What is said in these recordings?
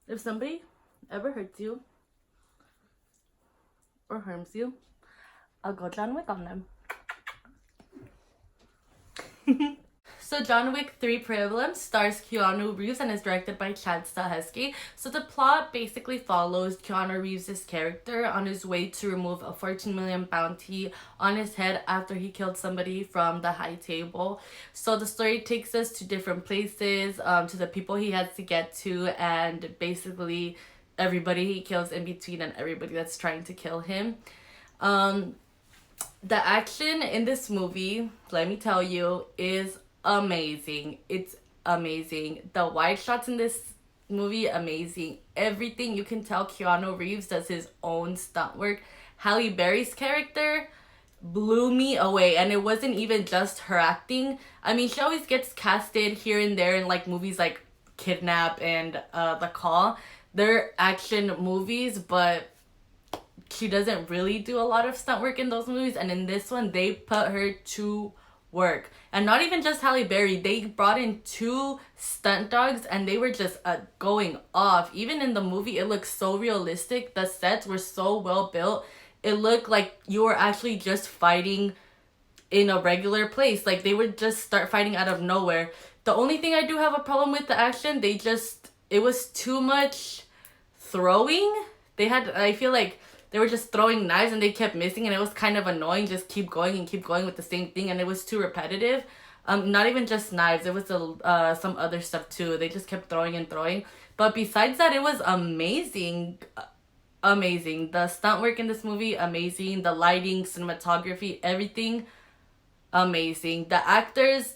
If somebody ever hurts you or harms you, I'll go John Wick on them. So John Wick 3 Prevalence stars Keanu Reeves and is directed by Chad Stahelski. So the plot basically follows Keanu Reeves' character on his way to remove a 14 million bounty on his head after he killed somebody from the high table. So the story takes us to different places, to the people he has to get to, and basically everybody he kills in between and everybody that's trying to kill him. The action in this movie, let me tell you, is amazing. It's amazing. The wide shots in this movie, amazing. Everything, you can tell Keanu Reeves does his own stunt work. Halle Berry's character blew me away, and it wasn't even just her acting. I mean, she always gets casted here and there in like movies like Kidnap and The Call. They're action movies, but she doesn't really do a lot of stunt work in those movies, and in this one they put her to work. And not even just Halle Berry, they brought in 2 stunt dogs and they were just going off. Even in the movie, it looked so realistic. The sets were so well built. It looked like you were actually just fighting in a regular place. Like they would just start fighting out of nowhere. The only thing I do have a problem with the action, it was too much throwing. I feel like they were just throwing knives and they kept missing, and it was kind of annoying. Just keep going with the same thing, and it was too repetitive. Not even just knives, it was some other stuff too. They just kept throwing and throwing. But besides that, it was amazing. Amazing. The stunt work in this movie, amazing. The lighting, cinematography, everything, amazing. The actors,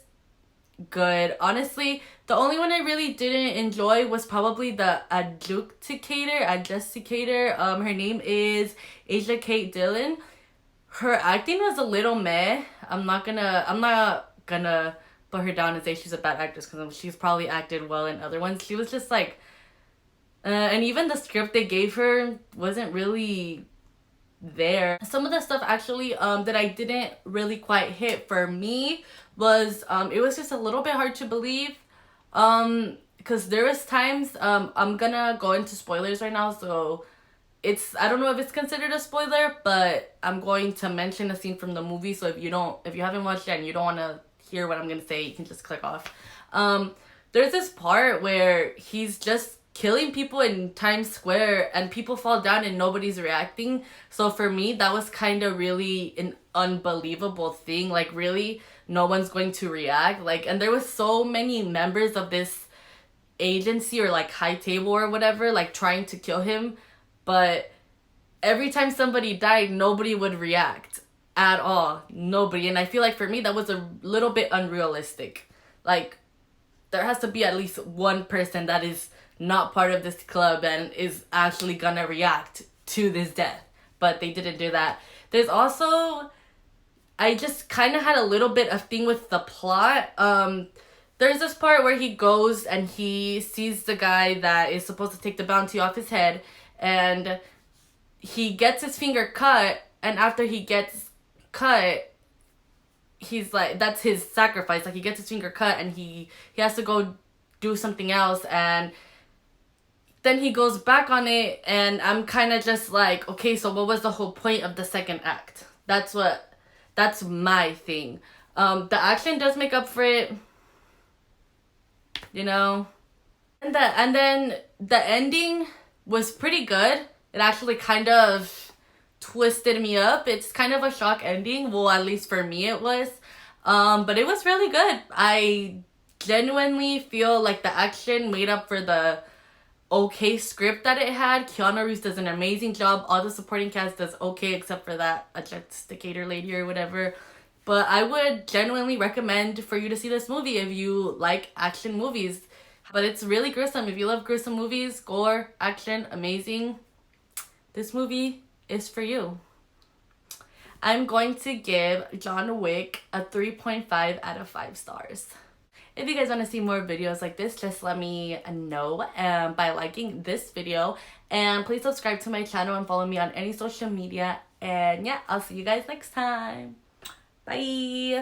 good. Honestly, the only one I really didn't enjoy was probably the adjudicator. Her name is Asia Kate Dillon. Her acting was a little meh. I'm not gonna put her down and say she's a bad actress, because she's probably acted well in other ones. She was just like, and even the script they gave her wasn't really there. Some of the stuff actually that I didn't really quite hit for me was it was just a little bit hard to believe, because there was times, I'm gonna go into spoilers right now, so I don't know if it's considered a spoiler, but I'm going to mention a scene from the movie. So if you haven't watched it and you don't want to hear what I'm gonna say, you can just click off. There's this part where he's just killing people in Times Square and people fall down and nobody's reacting. So for me, that was kind of really an unbelievable thing. Like, really, no one's going to react. Like, and there was so many members of this agency or like high table or whatever, like trying to kill him, but every time somebody died, nobody would react at all. Nobody. And I feel like for me, that was a little bit unrealistic. Like, there has to be at least one person that is not part of this club and is actually gonna react to this death, but they didn't do that. There's also, I just kind of had a little bit of thing with the plot. There's this part where he goes and he sees the guy that is supposed to take the bounty off his head, and he gets his finger cut, and after he gets cut, he's like, that's his sacrifice. Like, he gets his finger cut and he has to go do something else, and then he goes back on it, and I'm kind of just like, okay, so what was the whole point of the second act? That's my thing. The action does make up for it, you know. And then the ending was pretty good. It actually kind of twisted me up. It's kind of a shock ending. Well, at least for me it was. But it was really good. I genuinely feel like the action made up for the okay script that it had. Keanu Reeves does an amazing job. All the supporting cast does okay, except for that adjudicator lady or whatever. But I would genuinely recommend for you to see this movie if you like action movies. But it's really gruesome. If you love gruesome movies, gore, action, amazing, this movie is for you. I'm going to give John Wick a 3.5 out of 5 stars. If you guys want to see more videos like this, just let me know by liking this video. And please subscribe to my channel and follow me on any social media. And yeah, I'll see you guys next time. Bye!